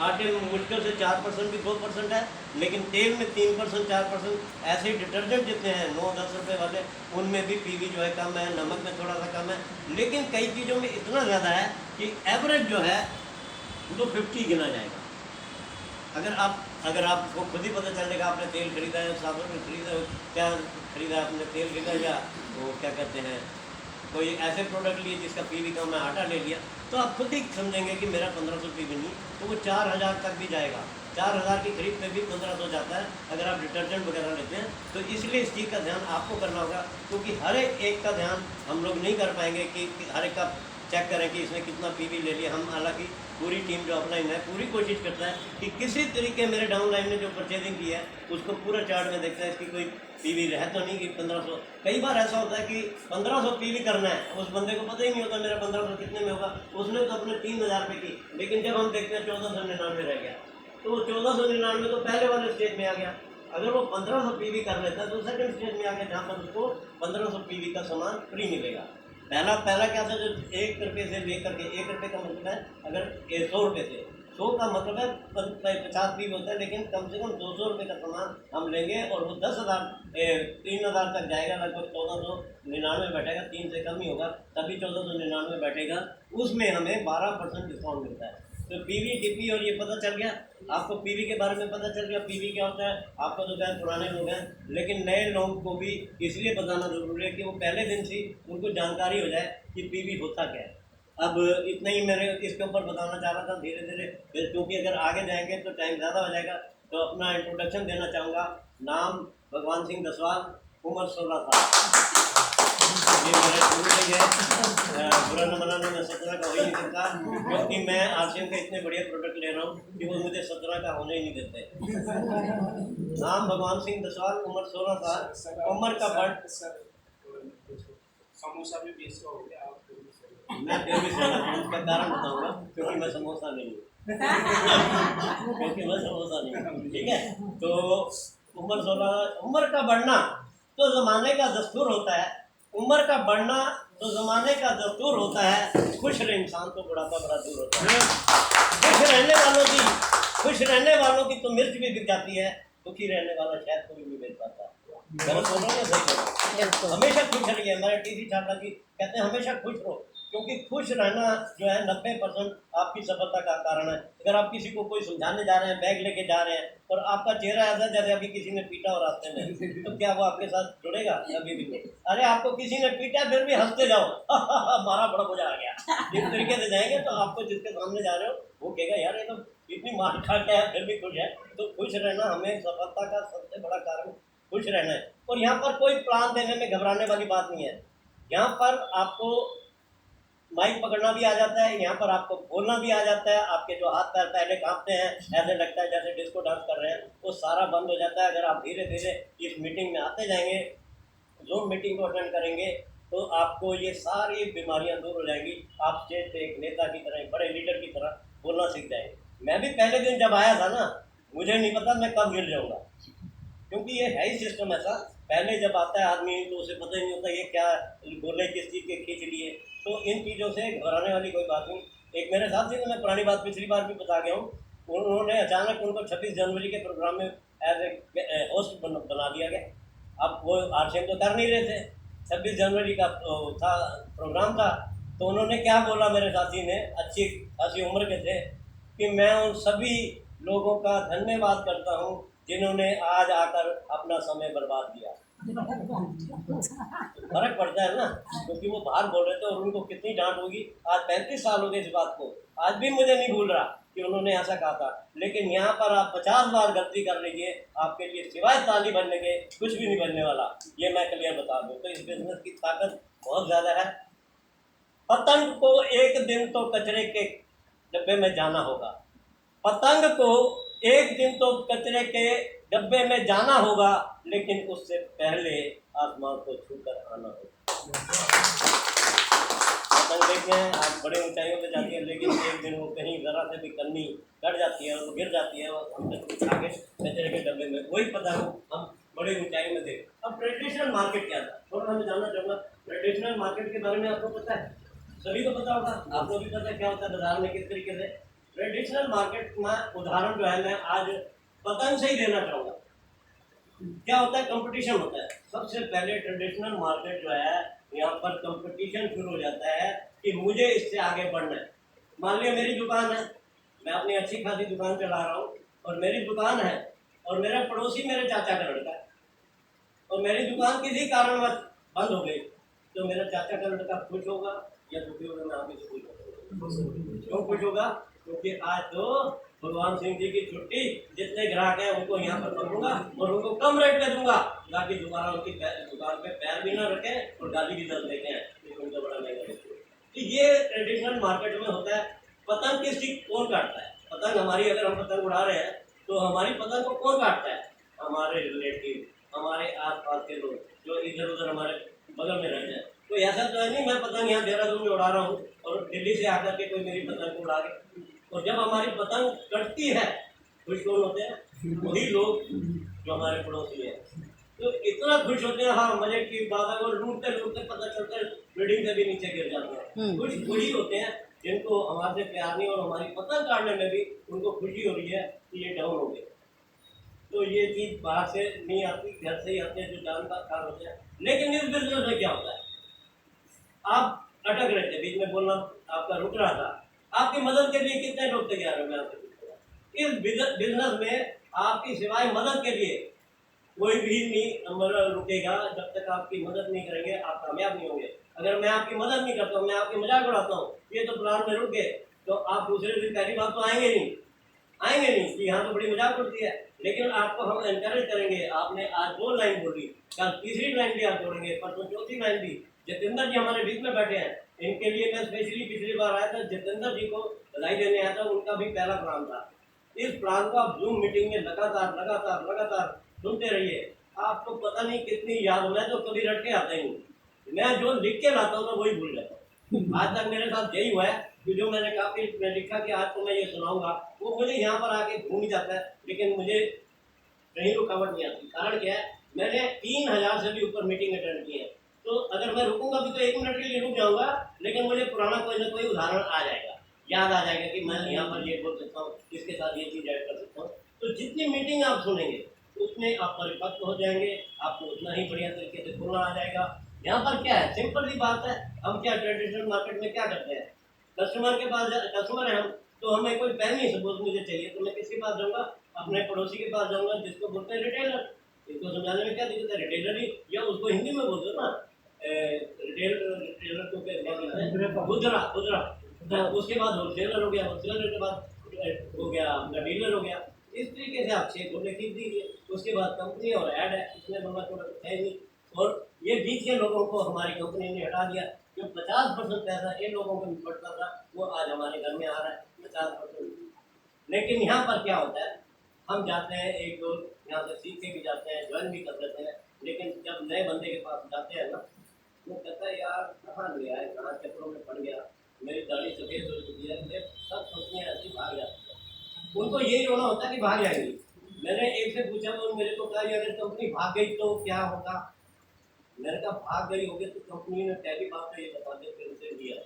आटे में मुश्किल से 4% भी 2% है, लेकिन तेल में 3% 4%। ऐसे ही डिटर्जेंट जितने हैं 9-10 रुपये वाले, उनमें भी पीवी जो है कम है, नमक में थोड़ा सा कम है, लेकिन कई चीज़ों में इतना ज़्यादा है कि एवरेज जो है वो 50 गिना जाएगा। अगर आपको खुद ही पता चलेगा, आपने तेल खरीदा है, साबुन खरीदा, क्या खरीदा, आपने तेल खरीदा या वो क्या कहते हैं कोई ऐसे प्रोडक्ट लिए जिसका पीवी कम है, आटा ले लिया, तो आप खुद ही समझेंगे कि मेरा 1500 पीवी नहीं, तो वो 4000 तक भी जाएगा। 4000 की खरीद पे भी 1500 जाता है अगर आप डिटर्जेंट वगैरह लेते हैं। तो इसलिए इस चीज़ का ध्यान आपको करना होगा, क्योंकि हर एक का ध्यान हम लोग नहीं कर पाएंगे कि हर एक का चेक करें कि इसने कितना पीवी ले लिया। हम हालांकि पूरी टीम जो अपलाइन है पूरी कोशिश करता है कि किसी तरीके मेरे डाउनलाइन ने जो परचेजिंग की है उसको पूरा चार्ट में देखता है, इसकी कोई पीवी है तो नहीं कि 1500। कई बार ऐसा होता है कि 1500 पीवी करना है, उस बंदे को पता ही नहीं होता मेरा 1500 कितने में होगा, उसने तो अपने 3000 रुपये की, लेकिन जब हम देखते हैं 1499 रह गया, तो 1499 तो पहले वाले स्टेज में आ गया। अगर वो 1500 पीवी कर लेता है तो सेकंड स्टेज में आ गया, जहाँ पर उसको 1500 पीवी का सामान फ्री मिलेगा। पहला क्या था, जो 1 रुपये से लेकर के 1 रुपये का मतलब है, अगर 100 रुपये से 100 का मतलब है 50 पीवी होता है, लेकिन कम से कम 200 रुपये का सामान हम लेंगे और वो 10,000 3000 तक जाएगा, लगभग 1499 बैठेगा, 3 से कम ही होगा, तभी 1499 बैठेगा। उसमें हमें 12% डिस्काउंट मिलता है। तो पीवी टीपी और ये पता चल गया आपको, पीवी के बारे में पता चल गया, पीवी क्या होता है। आपको तो शायद पुराने लोग हैं, लेकिन नए लोगों को भी इसलिए बताना जरूरी है कि वो पहले दिन से उनको जानकारी हो जाए कि पीवी होता क्या है। अब इतना ही मेरे इसके ऊपर बताना चाह रहा था, धीरे धीरे फिर क्योंकि अगर आगे जाएंगे तो टाइम ज़्यादा हो जाएगा। तो अपना इंट्रोडक्शन देना चाहूँगा। नाम भगवान सिंह दसवाल, उम्र 16 साल। ये मेरे शुरू से है, बुरा न मनाना, मैं 17 का हो ही नहीं सकता, क्योंकि मैं आरसीएम का इतने बढ़िया प्रोडक्ट ले रहा हूँ कि वो मुझे 17 का होने ही नहीं देते। नाम भगवान सिंह दसवाल, उम्र 16 साल, उम्र का बढ़ समोसा भी बेच हो गया। मैं फिर भी उसका कारण बताऊंगा, क्योंकि मैं समोसा नहीं हूँ क्योंकि मैं समोसा नहीं हूँ, ठीक है। तो उम्र 16, उम्र का बढ़ना तो ज़माने का दस्तूर होता है, उम्र का बढ़ना तो ज़माने का दस्तूर होता है। खुश रहे इंसान तो बुढ़ापा बड़ा दूर होता है। खुश रहने वालों की तो मिर्च भी बिक जाती है, दुखी रहने वाला शायद कोई नहीं बेच पाता। गलत बोल रहा हूँ, सही। हमेशा खुश रहिए। हमारे टीसी छात्रा जी कहते हैं हमेशा खुश रहो, क्योंकि खुश रहना जो है 90% आपकी सफलता का कारण है। अगर आप किसी को कोई समझाने जा रहे हैं, बैग लेके जा रहे हैं और आपका चेहरा ऐसा जैसे अभी किसी ने पीटा हो रास्ते में, तो क्या वो आपके साथ जुड़ेगा? कभी भी नहीं। अरे आपको किसी ने पीटा फिर भी हंसते जाओ, मारा बड़ा मजा आ गया, इस तरीके से जाएंगे तो आपको जिसके सामने जा रहे हो वो कहेगा यार ये तो इतनी मार खा के है फिर भी खुश है। तो खुश रहना हमें सफलता का सबसे बड़ा कारण खुश रहना है। और यहाँ पर कोई प्लान देने में घबराने वाली बात नहीं है। यहाँ पर आपको माइक पकड़ना भी आ जाता है, यहाँ पर आपको बोलना भी आ जाता है। आपके जो हाथ पैर पहले कांपते हैं, ऐसे लगता है जैसे डिस्को डांस कर रहे हैं, वो सारा बंद हो जाता है। अगर आप धीरे धीरे इस मीटिंग में आते जाएंगे, जूम मीटिंग को अटेंड करेंगे, तो आपको ये सारी बीमारियां दूर हो जाएंगी। आप स्टेज पे एक नेता की तरह, बड़े लीडर की तरह बोलना सीख जाएंगे। मैं भी पहले दिन जब आया था ना, मुझे नहीं पता मैं कब गिर जाऊँगा, क्योंकि ये है ही सिस्टम ऐसा। पहले जब आता है आदमी तो उसे पता ही नहीं होता ये क्या बोले, किस चीज़ के खींच लिए। तो इन चीज़ों से घबराने वाली कोई बात नहीं। एक मेरे साथ थी, तो मैं पुरानी बात पिछली बार भी बता गया हूँ, उन्होंने अचानक उनको 26 जनवरी के प्रोग्राम में एज ए होस्ट बना दिया गया। अब वो आरसीएम तो कर नहीं रहे थे, 26 जनवरी का था प्रोग्राम था, तो उन्होंने क्या बोला मेरे साथी ने, अच्छी खासी उम्र के थे, कि मैं उन सभी लोगों का धन्यवाद करता हूँ जिन्होंने आज आकर अपना समय बर्बाद किया। फर्क पड़ता है ना, क्योंकि वो बाहर बोल रहे थे और उनको कितनी डांट होगी। आज 35 साल हो गए इस बात को, आज भी मुझे नहीं भूल रहा कि उन्होंने ऐसा कहा था। लेकिन यहाँ पर आप 50 बार गलती कर लीजिए, आपके लिए सिवाय ताली बनने के कुछ भी नहीं बनने वाला, ये मैं क्लियर बता दूँ। तो इस बिजनेस की ताकत बहुत ज़्यादा है। पतंग को एक दिन तो कचरे के डब्बे में जाना होगा, पतंग को एक दिन तो कचरे के डब्बे में जाना होगा, लेकिन उससे पहले आसमान को छूकर आना होगा। पतंग देखते हैं आप बड़े ऊंचाइयों पे जाती है, लेकिन एक दिन वो कहीं जरा से भी कन्नी कट जाती है और गिर जाती है और हमसे कुछ आगे कचरे के डब्बे में। वही पतंग हम बड़ी ऊंचाई में देख। अब ट्रेडिशनल मार्केट क्या था, थोड़ा मैं जानना चाहूँगा। ट्रेडिशनल मार्केट के बारे में आपको पता है? सभी को पता होगा, आपको भी पता है क्या होता है बाजार में किस तरीके से। ट्रेडिशनल मार्केट में उदाहरण जो है मैं आज पतंग से ही देना चाहूँगा। क्या होता है, कंपटीशन होता है। सबसे पहले ट्रेडिशनल मार्केट जो है यहाँ पर कंपटीशन शुरू हो जाता है कि मुझे इससे आगे बढ़ना है। मान लिया मेरी दुकान है, मैं अपनी अच्छी खासी दुकान चला रहा हूँ और मेरी दुकान है और मेरा पड़ोसी मेरे चाचा का लड़का है और मेरी दुकान किसी कारणवश बंद हो गई, तो मेरा चाचा का लड़का खुश होगा या दुखी होगा? मैं आपसे खुश होगा। क्यों खुश होगा? क्योंकि आज तो भगवान सिंह जी की छुट्टी, जितने ग्राहक हैं उनको यहाँ पर पकड़ूंगा और उनको कम रेट पे दूंगा ताकि दोबारा उनकी दुकान पे पैर भी ना रखे और गाली भी दर्द देते हैं उनको बड़ा महंगा। तो ये ट्रेडिशनल मार्केट में होता है। पतंग किस चीज कौन काटता है? पतंग हमारी, अगर हम पतंग उड़ा रहे हैं तो हमारी पतंग को कौन काटता है? हमारे रिलेटिव, हमारे आस पास के लोग जो इधर उधर हमारे बगल में रहते हैं। तो ऐसा तो है नहीं मैं पतंग यहाँ देहरादून में उड़ा रहा हूँ और दिल्ली से आकर के कोई मेरी पतंग को उड़ा के। और जब हमारी पतंग कटती है खुश कौन होते हैं? वही लोग जो हमारे पड़ोसी हैं। तो इतना खुश होते हैं, हाँ मजे की बात है, वो लूटते लूटते पता चलता है बिल्डिंग से भी नीचे गिर जाते हैं। खुश खुशी होते हैं जिनको हमारे प्यार नहीं और हमारी पतंग काटने में भी उनको खुशी हो रही है कि ये डाउन हो गए। तो ये चीज बाहर से नहीं आती, घर से ही आते हैं जो जानकार होते हैं। लेकिन इस बिजनेस में क्या होता है, आप अटक रहे थे, बीच में बोलना आपका रुक रहा था। आपकी मदद के लिए कितने लोग तैयार हैं? मैं आपसे पूछूंगा। इस बिजनेस में आपकी सिवाय मदद के लिए कोई भी नहीं रुकेगा। जब तक आपकी मदद नहीं करेंगे आप कामयाब नहीं होंगे। अगर मैं आपकी मदद नहीं करता हूँ, मैं आपकी मजाक उड़ाता हूँ, ये तो प्लान में रुक गए, तो आप दूसरे दिन पहली बात तो आएंगे नहीं कि यहाँ तो बड़ी मजाक उड़ती है। लेकिन आपको हम एनकरेज करेंगे। आपने आज 2 लाइन बोली, कल तीसरी लाइन भी आप जोड़ेंगे, परसों चौथी लाइन भी। जितेंद्र जी हमारे बीच में बैठे हैं, इनके लिए मैं स्पेशली पिछली बार आया था, जितेंद्र जी को बधाई देने आया था। उनका भी पहला प्लान था। इस प्लान को आप जूम मीटिंग में लगातार सुनते रहिए। आपको पता नहीं कितनी याद। मैं तो कभी रट के आता ही नहीं, मैं जो लिख के लाता हूँ तो वही भूल जाता हूँ। आज तक मेरे साथ यही हुआ है कि जो मैंने काफी लिखा कि आज तो मैं ये सुनाऊंगा, वो मुझे यहाँ पर आके भूल जाता है, लेकिन मुझे कहीं रुकावट नहीं आती। कारण क्या है, मैंने 3000 से भी ऊपर मीटिंग अटेंड की है। तो अगर मैं रुकूंगा भी तो 1 मिनट के लिए रुक जाऊंगा, लेकिन मुझे पुराना कोई ना कोई उदाहरण आ जाएगा, याद आ जाएगा कि मैं यहाँ पर ये बोल सकता हूँ, इसके साथ ये चीज ऐड कर सकता हूँ। तो जितनी मीटिंग आप सुनेंगे उतने आप परिपक्व हो जाएंगे, आपको उतना ही बढ़िया तरीके से बोलना आ जाएगा। यहाँ पर क्या है, सिंपल सी बात है। हम क्या ट्रेडिशनल मार्केट में क्या करते हैं, कस्टमर के पास, कस्टमर है हम, तो हमें कोई पेन नहीं सपोज मुझे चाहिए तो मैं किसके पास जाऊँगा? अपने पड़ोसी के पास जाऊँगा, जिसको बोलते हैं रिटेलर। इसको समझाने में क्या दिक्कत है? रिटेलर ही, या उसको हिंदी में बोल दो ना, रिटेलर को क्या कहते हैं? खुदरा। उसके बाद होलसेलर हो गया, होलसेलर के बाद हो गया अपना डीलर हो गया। इस तरीके से आप 6 गोले खींच दीजिए। उसके बाद कंपनी और ऐड है, इसमें लंबा थोड़ा है नहीं। और ये बीच के लोगों को हमारी कंपनी ने हटा दिया। जो 50% पैसा इन लोगों को बढ़ता था वो आज हमारे घर में आ रहा है 50%। लेकिन यहाँ पर क्या होता है, हम जाते हैं, एक दो यहाँ से सीख के भी जाते हैं, ज्वाइन भी कर लेते हैं, लेकिन जब नए बंदे के पास जाते हैं ना, वो कहता है यार कहाँ गया है, कहाँ चक्रों में पड़ गया, मेरी दाढ़ी सफेद हो चुकी है, सब कंपनियाँ ऐसी भाग जाती हैं। उनको यही रोना होता है कि भाग जाएंगी। मैंने एक से पूछा तो मेरे को कहा अगर कंपनी भाग गई तो क्या होगा? मैंने कहा भाग गई होगी तो कंपनी ने पहली बात तो ये बता दे फिर से दिया,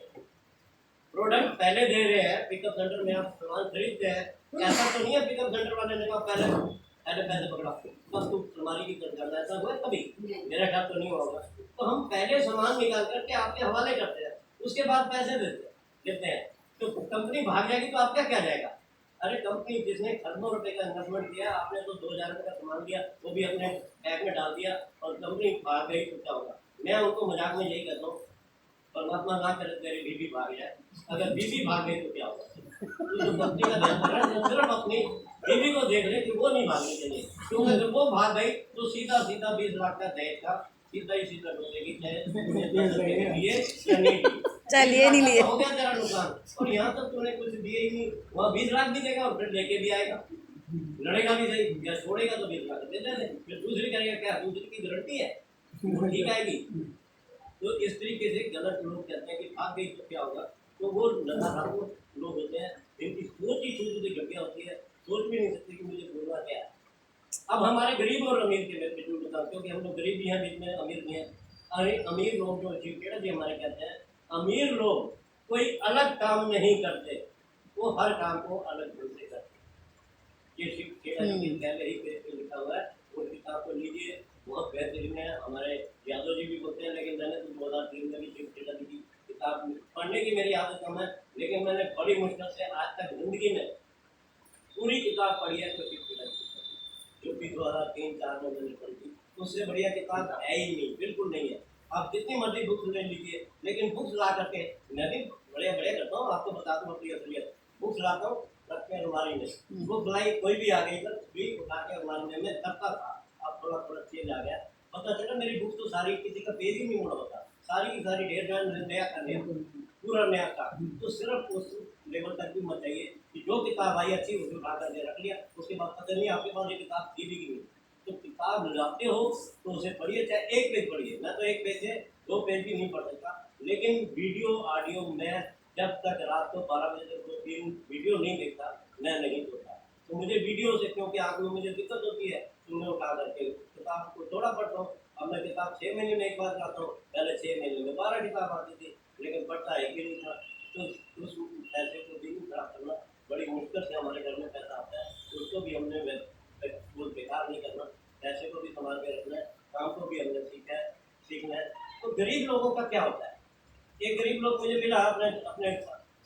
प्रोडक्ट पहले दे रहे हैं, पिकअप सेंटर में आप सामान खरीदते हैं, ऐसा तो नहीं है पिकअप सेंटर वाले ने कहा पहले पैसे पकड़ा बस तू अलमारी की कर जाना, ऐसा हुआ कभी? मेरा ख्याल तो नहीं होगा। तो हम पहले सामान निकाल करके आपके हवाले करते हैं, उसके बाद पैसे देते हैं। तो कंपनी भाग जाएगी तो आपका क्या जाएगा? अरे कंपनी जिसने खरबों रुपए का इन्वेस्टमेंट किया, आपने तो 2000 रुपये का सामान दिया, वो भी अपने बैग में डाल दिया और कंपनी भाग गई तो क्या होगा? मैं उनको मजाक में यही कहता हूँ, परमात्मा ना करे तेरी बीवी भाग जाए, अगर बीवी भाग गई तो क्या होगा? तो कंपनी का ध्यान रख रहा है, सिर्फ अपनी बीवी को देख ले कि वो नहीं भागनी चाहिए, क्योंकि अगर वो भाग गई तो सीधा 20 लाख का दहेज का सीधा डूबेगी। चलिए नहीं लिए हो गया तेरा नुकसान, और यहाँ तक तूने कुछ दिए ही नहीं, वहाँ 20 लाख भी देगा और फिर लेके भी आएगा, लड़ेगा भी सही, या छोड़ेगा तो 20 लाख दे दे, फिर दूसरी करेगा क्या? दूसरी की गारंटी है वो ठीक आएगी। तो इस तरीके से गलत लोग कहते हैं कि भाग गई तो क्या होगा, तो वो नकारात्मक लोग होते हैं, जिनकी सोच ही छोटी घटिया होती है, सोच भी नहीं सकते कि मुझे बोलना क्या है। अब हमारे गरीब और अमीर के बीच में बताओ, क्योंकि हम लोग गरीब भी हैं बीच में, अमीर भी हैं। अरे अमीर लोग जो जी हमारे कहते हैं, अमीर लोग कोई अलग काम नहीं करते, वो हर काम को अलग ढंग से करते हैं। ये शिव खेड़ा जी के पहले ही पेज पे लिखा हुआ है, वो किताब को लीजिए, बहुत बेहतरीन है। हमारे यादव जी भी बोलते हैं, लेकिन मैंने तो 2003 में भी शिव खेड़ा जी की किताब पढ़ने की मेरी आदत कम है, लेकिन मैंने बड़ी मुश्किल से आज तक जिंदगी में पूरी किताब पढ़ी है तो शिव खेड़ा जी की पढ़ी है, जो कि 2003-4 में मैंने पढ़ी थी। उससे बढ़िया किताब है ही नहीं, बिल्कुल नहीं है। आप जितनी मर्जी बुक्स ले लीजिए, लेकिन बुक्स ला करके मैं भी बड़े बड़े करता हूँ, आपको बता दूँ अपनी असलियत। बुक्स लाता हूँ, रखते हैं अलमारी में, बुक लाई कोई भी आ गई तो भी उठा के अलमारी में करता था। अब थोड़ा थोड़ा चेंज आ गया, पता चला मेरी बुक तो सारी किसी का पेज ही नहीं मुड़ा होता, सारी की सारी ढेर नया कर लिया, पूरा नया था। तो सिर्फ उस लेवल तक भी मत चाहिए कि जो किताब आई अच्छी उसको उठा करके रख लिया, उसके बाद पता नहीं आपके पास ये किताब थी भी कि नहीं। तो किताब लाते हो तो उसे पढ़िए, चाहे एक पेज पढ़िए। मैं तो एक पेज से 2 पेज भी नहीं पढ़ सकता, लेकिन वीडियो ऑडियो में जब तक रात को 12 बजे तक 2-3 वीडियो नहीं देखता मैं नहीं सोता। तो मुझे वीडियो से, क्योंकि आँख में मुझे दिक्कत होती है, तो मैं उठा करके किताब को थोड़ा पढ़ता हूँ। अब मैं किताब 6 महीने में एक बार लाता हूँ, पहले 6 महीने में 12 किताब आती थी, लेकिन पढ़ता एक ही नहीं था। तो उस पैसे को भी खराब करना, बड़ी मुश्किल से हमारे घर में पैसा आता है, उसको भी हमने वो बेकार नहीं करना, पैसे को भी संभाल के रखना है, काम को भी हमने सीखना है। तो गरीब लोगों का क्या होता है, एक गरीब लोग मुझे मिला अपने अपने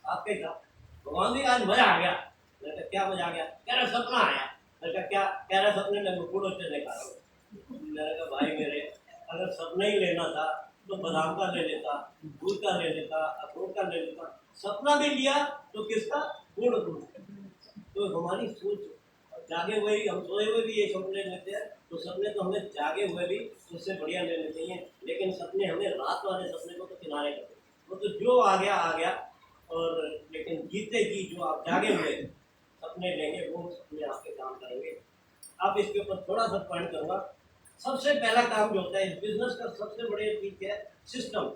आपके साथ, भगवान जी आज मजा आ गया। मैंने कहा क्या मजा आ गया? कह रहा सपना आया। मैंने कहा क्या? कह रहा सपने में मुकुट से देखा रहा हूँ। मैंने कहा भाई मेरे, अगर सपना ही लेना था तो बादाम का ले लेता, दूध का ले लेता, अखरोट का ले लेता, सपना भी लिया तो किसका? पूर्ण रूप। तो हमारी सोच, जागे हुए ही, हम सोए हुए भी ये सपने लेते हैं, तो सपने तो हमें जागे हुए भी उससे बढ़िया लेने चाहिए। लेकिन सपने हमें रात वाले सपने को तो किनारे कर दो, वो तो जो आ गया। और लेकिन जीते जी जो आप जागे हुए सपने लेंगे वो सपने आपके काम करेंगे। अब इसके ऊपर थोड़ा सा पॉइंट करूँगा। सबसे पहला काम जो होता है इस बिजनेस का, सबसे बड़ी चीज क्या है? सिस्टम।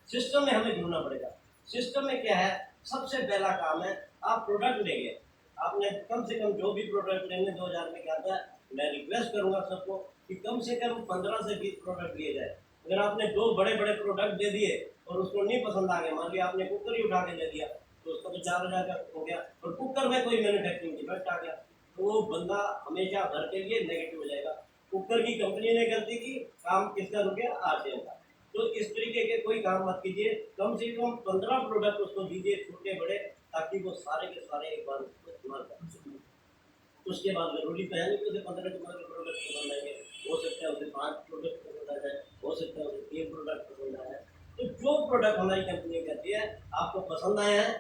सिस्टम में हमें जुड़ना पड़ेगा। सिस्टम में क्या है? सबसे पहला काम है, आप प्रोडक्ट लेंगे, आपने कम से कम जो भी प्रोडक्ट लेंगे 2000 में क्या आता है, मैं रिक्वेस्ट करूंगा सबको कि कम से कम 15 से 20 प्रोडक्ट लिए जाए। अगर आपने 2 बड़े बड़े प्रोडक्ट दे दिए और उसको नहीं पसंद आ गया, मान लिया आपने कुकर ही उठा के दे दिया, तो उसका तो 4000 का हो गया, और कुकर में कोई मैन्युफैक्चरिंग डिफेक्ट आ गया, तो वो बंदा हमेशा भर के लिए नेगेटिव हो जाएगा। कुकर की कंपनी ने गलती की, काम किसका रुक गया? आरसीएम का। तो इस तरीके के कोई काम मत कीजिए, कम से कम 15 प्रोडक्ट उसको दीजिए, छोटे बड़े, ताकि वो सारे के सारे एक बार उसको इस्तेमाल कर सकें। उसके बाद जरूरी तो है नहीं कि उसे 15 के 15 प्रोडक्ट पसंद आएंगे, हो सकता है उसे 5 प्रोडक्ट पसंद आ जाए, हो सकता है उसे 3 प्रोडक्ट पसंद आए। तो जो प्रोडक्ट हमारी कंपनी कहती है आपको पसंद आए हैं,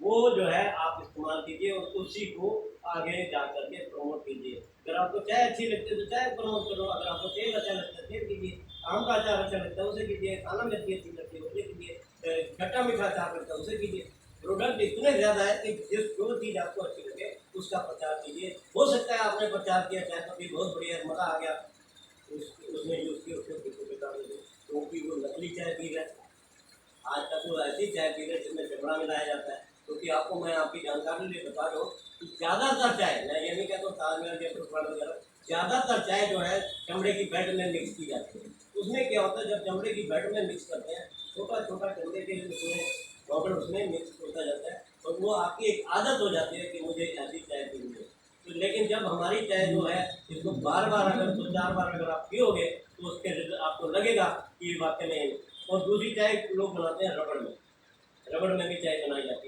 वो जो है आप इस्तेमाल कीजिए और उसी को आगे जा करके प्रमोट कीजिए। अगर आपको चाय अच्छी लगती है तो चाय प्रमोट करो, अगर आपको तेल अच्छा लगता है तेल कीजिए, आम का अचार अच्छा लगता है उसे कीजिए, काला मिर्ची अच्छी लगती है उसे कीजिए, खट्टा मीठा अचार लगता है उसे कीजिए। प्रोडक्ट इतने ज़्यादा है कि जो चीज़ आपको अच्छी लगे उसका प्रचार कीजिए। हो सकता है आपने प्रचार किया, चाय पत्ती बहुत बढ़िया, मज़ा आ गया, उसने यूज़ की, उसको किसी बता दीजिए क्योंकि वो नकली चाय पी रहा है। आज तक वो ऐसी चाय पी रहे जिसमें चमड़ा मिलाया जाता है, क्योंकि आपको मैं आपकी जानकारी लिए बता दूँ कि ज़्यादातर चाय, मैं ये नहीं कहता हूँ ताजमहल जयपुर वगैरह, ज़्यादातर चाय जो है चमड़े की बेड में मिक्स की जाती है। उसमें क्या होता है, जब चमड़े की बेड में मिक्स करते हैं, छोटा छोटा चमड़े के उसमें पाउडर उसमें मिक्स होता जाता है, और वो आपकी एक आदत हो जाती है कि मुझे ऐसी चाय पीनी है। तो लेकिन जब हमारी चाय जो है इसको बार बार अगर 2-4 बार अगर आप पियोगे तो उसके आपको लगेगा कि ये वाकई में। और दूसरी चाय लोग बनाते हैं रबड़ में, रबड़ में भी चाय बनाई जाती है।